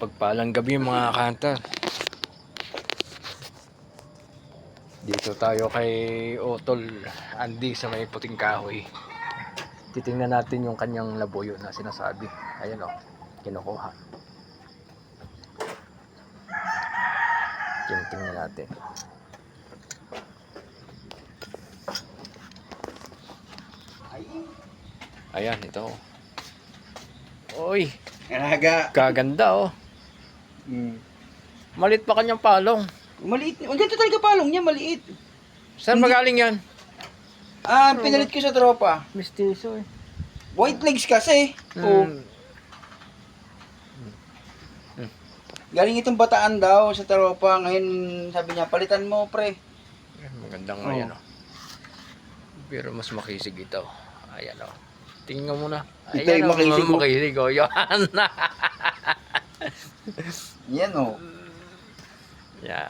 Mapagpalang gabi mga kanter. Dito tayo kay Otol Andy sa may puting kahoy. Titingnan natin yung kanyang labuyo na sinasabi. Ayan o, kinukuha. Tingnan natin. Ayan, ito. Oy, kaganda oh. Maliit pa kanyang palong. Maliit. Ang ganito talaga palong niya, maliit. Saan magaling yan? Pinalit ko sa tropa. Mistiso eh. White legs kasi. Oh. Galing itong bataan daw sa tropa. Ngayon, sabi niya, palitan mo, pre. Magandang ayan oh. Pero mas makisig ito. Ayan oh. Tingnan mo na. Ito yung makisig mo. Makisig oh. Yan. Yan, oh. Yan.